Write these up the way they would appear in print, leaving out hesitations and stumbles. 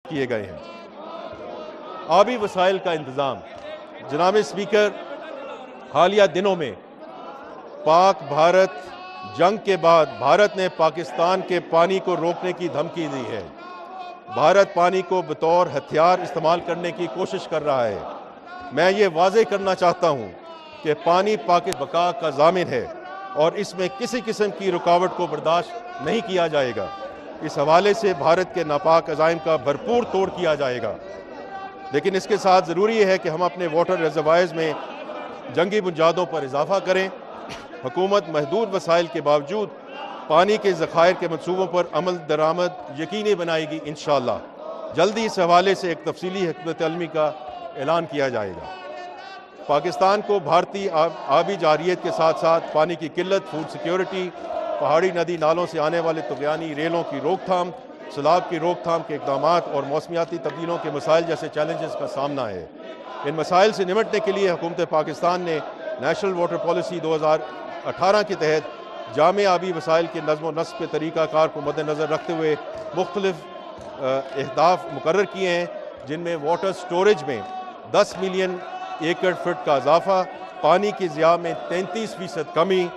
کیے گئے ہیں۔ آبی وسائل کا انتظام۔ جناب اسپیکر، حالیہ دنوں میں پاک بھارت جنگ کے بعد بھارت نے پاکستان کے پانی کو روکنے کی دھمکی دی ہے۔ بھارت پانی کو بطور ہتھیار استعمال کرنے کی کوشش کر رہا ہے۔ میں یہ واضح کرنا چاہتا ہوں کہ پانی پاک بقا کا ضامن ہے اور اس میں کسی قسم کی رکاوٹ کو برداشت نہیں کیا جائے گا۔ اس حوالے سے بھارت کے ناپاک عزائم کا بھرپور توڑ کیا جائے گا، لیکن اس کے ساتھ ضروری ہے کہ ہم اپنے واٹر ریزروائرز میں جنگی بنیادوں پر اضافہ کریں۔ حکومت محدود وسائل کے باوجود پانی کے ذخائر کے منصوبوں پر عمل درآمد یقینی بنائے گی انشاءاللہ۔ جلدی اس حوالے سے ایک تفصیلی حکمت عملی کا اعلان کیا جائے گا۔ پاکستان کو بھارتی آبی جارحیت کے ساتھ ساتھ پانی کی قلت، فوڈ سیکیورٹی، پہاڑی ندی نالوں سے آنے والے طغیانی ریلوں کی روک تھام، سیلاب کی روک تھام کے اقدامات اور موسمیاتی تبدیلیوں کے مسائل جیسے چیلنجز کا سامنا ہے۔ ان مسائل سے نمٹنے کے لیے حکومت پاکستان نے نیشنل واٹر پالیسی 2018 کے تحت جامع آبی وسائل کے نظم و نسق کے طریقہ کار کو مد نظر رکھتے ہوئے مختلف اہداف مقرر کیے ہیں، جن میں واٹر سٹوریج میں 10 ملین ایکڑ فٹ کا اضافہ، پانی کی ضیاع میں 33% کمی،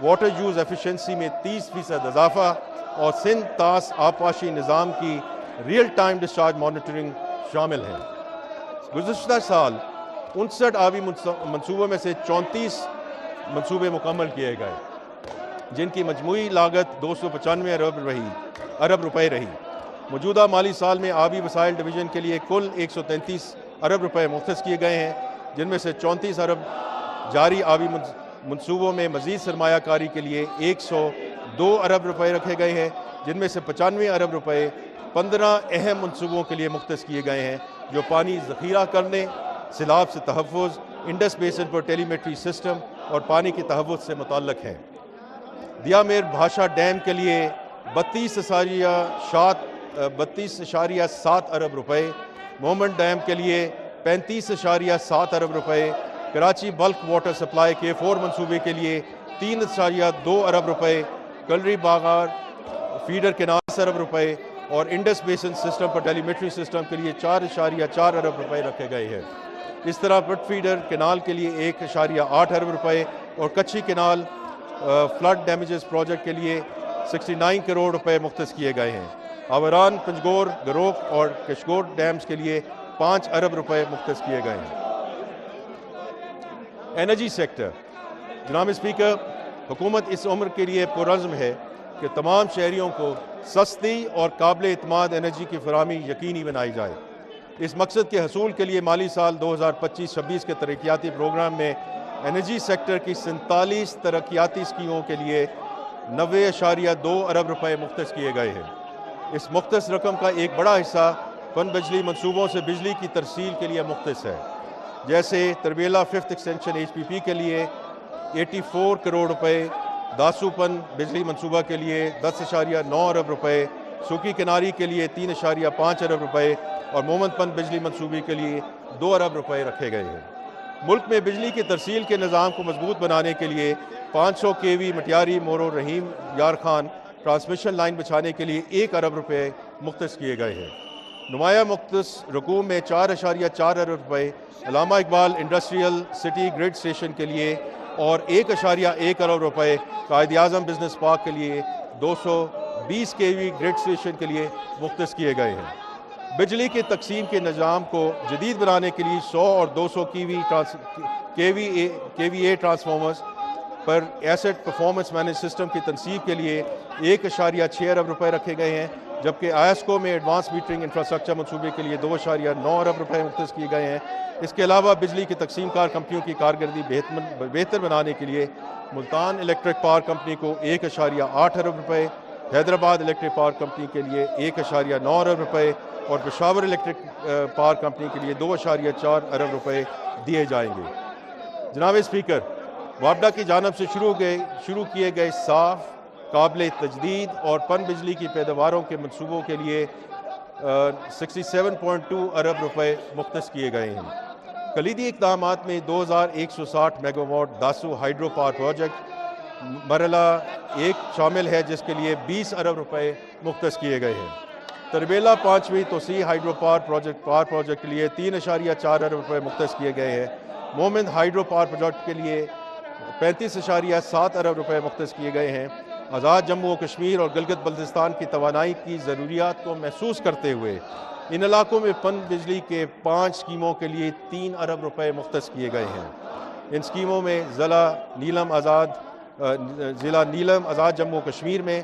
واٹر یوز ایفیشنسی میں 30% اضافہ اور سندھ طاس آبپاشی نظام کی ریئل ٹائم ڈسچارج مانیٹرنگ شامل ہیں۔ گزشتہ سال 59 آبی منصوبوں میں سے 34 منصوبے مکمل کیے گئے، جن کی مجموعی لاگت 295 ارب روپے رہی۔ موجودہ مالی سال میں آبی وسائل ڈویژن کے لیے کل 133 ارب روپے مختص کیے گئے ہیں، جن میں سے 34 ارب جاری آبی منصوبوں میں مزید سرمایہ کاری کے لیے 102 ارب روپے رکھے گئے ہیں، جن میں سے 95 ارب روپے 15 اہم منصوبوں کے لیے مختص کیے گئے ہیں جو پانی ذخیرہ کرنے، سیلاب سے تحفظ، انڈس بیسن پر ٹیلی میٹری سسٹم اور پانی کے تحفظ سے متعلق ہیں۔ دیا میر بھاشا ڈیم کے لیے 32.7 ارب روپے، مومن ڈیم کے لیے 35.7 ارب روپے، کراچی بلک واٹر سپلائی کے 4 منصوبے کے لیے 3.2 ارب روپے، کلری باغار فیڈر کے 9 ارب روپے اور انڈس بیسن سسٹم پر ٹیلی میٹری سسٹم کے لیے 4.4 ارب روپے رکھے گئے ہیں۔ اس طرح پٹ فیڈر کینال کے لیے 1.8 ارب روپے اور کچھی کینال فلڈ ڈیمیجز پروجیکٹ کے لیے 69 کروڑ روپے مختص کیے گئے ہیں۔ آوران، پنجگور، گروک اور کشگور ڈیمز کے لیے 5 ارب روپے مختص کیے گئے ہیں۔ Energy sector. جناب اسپیکر، حکومت اس عمر کے لیے پرعزم ہے کہ تمام شہریوں کو سستی اور قابل اعتماد انرجی کی فراہمی یقینی بنائی جائے۔ اس مقصد کے حصول کے لیے مالی سال 2025-26 کے ترقیاتی پروگرام میں انرجی سیکٹر کی 47 ترقیاتی اسکیموں کے لیے 90.2 ارب روپے مختص کیے گئے ہیں۔ اس مختص رقم کا ایک بڑا حصہ پن بجلی منصوبوں سے بجلی کی ترسیل کے لیے مختص ہے، جیسے تربیلا 5th ایکسٹینشن HPP کے لیے 84 کروڑ روپے، داسو پن بجلی منصوبہ کے لیے 10.9 ارب روپے، سوکی کناری کے لیے 3.5 ارب روپے اور مومن پن بجلی منصوبے کے لیے 2 ارب روپے رکھے گئے ہیں۔ ملک میں بجلی کی ترسیل کے نظام کو مضبوط بنانے کے لیے 500 kV مٹیاری مورو رحیم یار خان ٹرانسمیشن لائن بچھانے کے لیے 1 ارب روپے مختص کیے گئے ہیں۔ نمایاں مختص رقوم میں 4.4 ارب روپے Allama Iqbal industrial city grid station کے لیے اور 1.1 ارب روپے قائد اعظم بزنس پارک کے لیے 220 kV گریڈ اسٹیشن کے لیے مختص کیے گئے ہیں۔ بجلی کے تقسیم کے نظام کو جدید بنانے کے لیے 100 اور 200 kVA ٹرانسفارمرز پر ایسٹ پرفارمنس مینج سسٹم کی تنصیب کے لیے 1.6 ارب روپے رکھے گئے ہیں، جبکہ آئسکو میں ایڈوانس میٹرنگ انفراسٹرکچر منصوبے کے لیے 2.9 ارب روپے مختص کیے گئے ہیں۔ اس کے علاوہ بجلی کی تقسیم کار کمپنیوں کی کارکردگی بہتر بنانے کے لیے ملتان الیکٹرک پاور کمپنی کو 1.8 ارب روپے، حیدرآباد الیکٹرک پاور کمپنی کے لیے 1.9 ارب روپے اور پشاور الیکٹرک پاور کمپنی کے لیے 2.4 ارب روپے دیے جائیں گے۔ جناب اسپیکر، وابڈا کی جانب سے شروع کیے گئے صاف، قابل تجدید اور پن بجلی کی پیداواروں کے منصوبوں کے لیے 67.2 ارب روپے مختص کیے گئے ہیں۔ کلیدی اقدامات میں 2160 mega watt Dasu hydro power project مرحلہ 1 شامل ہے، جس کے لیے 20 ارب روپے مختص کیے گئے ہیں۔ تربیلا 5ویں توسیع ہائیڈرو پاور پروجیکٹ کے لیے 3.4 ارب روپے مختص کیے گئے ہیں۔ مومند ہائیڈرو پاور پروجیکٹ کے لیے 35.7 ارب روپے مختص کیے گئے ہیں۔ آزاد جموں و کشمیر اور گلگت بلتستان کی توانائی کی ضروریات کو محسوس کرتے ہوئے ان علاقوں میں پن بجلی کے 5 اسکیموں کے لیے 3 ارب روپے مختص کیے گئے ہیں۔ ان اسکیموں میں ضلع نیلم آزاد جموں و کشمیر میں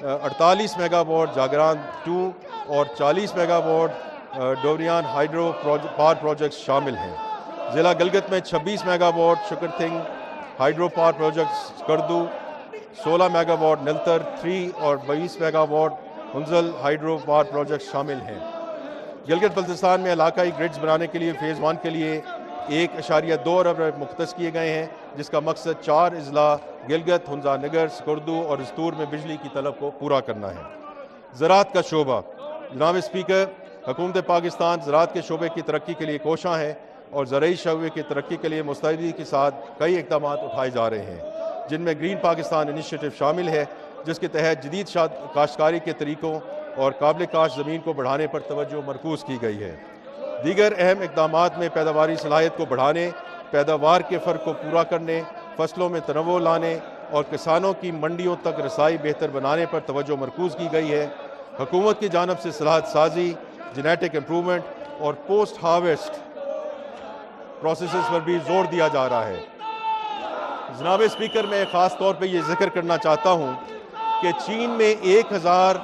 48 میگا واٹ جاگران 2 اور 40 mega watt Dorian hydro power projects شامل ہیں۔ ضلع گلگت میں 26 mega watt Shagarthang hydro power projects کردو، 16 میگا واٹ نلتر 3 اور 20 mega watt Hanzal hydro power projects شامل ہیں۔ گلگت بلتستان میں علاقائی گرڈز بنانے کے لیے فیز 1 کے لیے 1.2 ارب روپے مختص کیے گئے ہیں، جس کا مقصد 4 اضلاع گلگت، ہنزا نگر، سکردو اور استور میں بجلی کی طلب کو پورا کرنا ہے۔ زراعت کا شعبہ۔ جناب اسپیکر، حکومت پاکستان زراعت کے شعبے کی ترقی کے لیے کوشاں ہے اور زرعی شعبے کی ترقی کے لیے مستعدی کے ساتھ کئی اقدامات اٹھائے جا رہے ہیں، جن میں گرین پاکستان انیشیٹو شامل ہے، جس کے تحت جدید کاشتکاری کے طریقوں اور قابل کاشت زمین کو بڑھانے پر توجہ مرکوز کی گئی ہے۔ دیگر اہم اقدامات میں پیداواری صلاحیت کو بڑھانے، پیداوار کے فرق کو پورا کرنے، فصلوں میں تنوع لانے اور کسانوں کی منڈیوں تک رسائی بہتر بنانے پر توجہ مرکوز کی گئی ہے۔ حکومت کی جانب سے صلاحیت سازی، جینیٹک امپرومنٹ اور پوسٹ ہارویسٹ پروسیسز پر بھی زور دیا جا رہا ہے۔ جناب اسپیکر، میں خاص طور پہ یہ ذکر کرنا چاہتا ہوں کہ چین میں 1000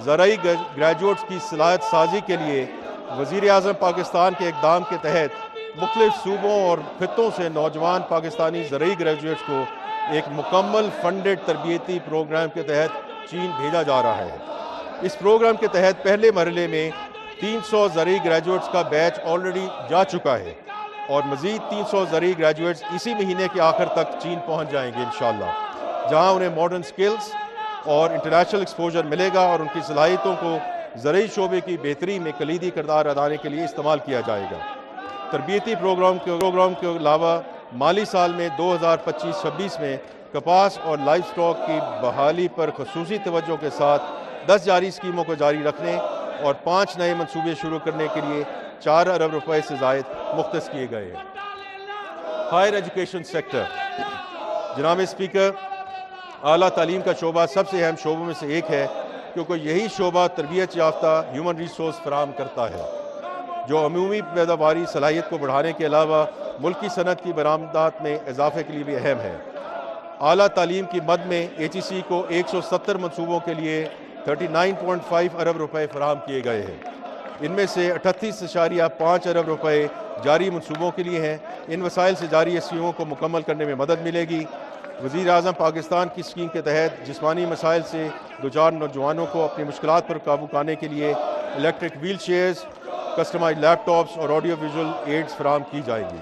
زرعی گریجویٹس کی صلاحیت سازی کے لیے وزیر اعظم پاکستان کے اقدام کے تحت مختلف صوبوں اور خطوں سے نوجوان پاکستانی زرعی گریجویٹس کو ایک مکمل فنڈڈ تربیتی پروگرام کے تحت چین بھیجا جا رہا ہے۔ اس پروگرام کے تحت پہلے مرحلے میں 300 زرعی گریجویٹس کا بیچ آلریڈی جا چکا ہے اور مزید 300 زرعی گریجویٹس اسی مہینے کے آخر تک چین پہنچ جائیں گے انشاءاللہ، جہاں انہیں ماڈرن سکلز اور انٹرنیشنل ایکسپوجر ملے گا اور ان کی صلاحیتوں کو زرعی شعبے کی بہتری میں کلیدی کردار ادا کے لیے استعمال کیا جائے گا۔ تربیتی پروگرام کے علاوہ مالی سال میں 2025-26 میں کپاس اور لائف سٹاک کی بحالی پر خصوصی توجہ کے ساتھ 10 جاری اسکیموں کو جاری رکھنے اور 5 نئے منصوبے شروع کرنے کے لیے 4 ارب روپے سے زائد مختص کیے گئے ہیں۔ Higher education sector. جناب اسپیکر، اعلیٰ تعلیم کا شعبہ سب سے اہم شعبوں میں سے ایک ہے، کیونکہ یہی شعبہ تربیت یافتہ ہیومن ریسورس فراہم کرتا ہے، جو عمومی پیداواری صلاحیت کو بڑھانے کے علاوہ ملکی صنعت کی برآمدات میں اضافے کے لیے بھی اہم ہے۔ اعلیٰ تعلیم کی مد میں HEC کو 170 منصوبوں کے لیے 39.5 ارب روپے فراہم کیے گئے ہیں۔ ان میں سے 38.5 ارب روپے جاری منصوبوں کے لیے ہیں۔ ان وسائل سے جاری اسکیموں کو مکمل کرنے میں مدد ملے گی۔ وزیر اعظم پاکستان کی اسکیم کے تحت جسمانی مسائل سے دوچار نوجوانوں کو اپنی مشکلات پر قابو پانے کے لیے الیکٹرک ویل چیئرز، کسٹمائزڈ لیپ ٹاپس اور آڈیو ویژول ایڈز فراہم کی جائیں گی۔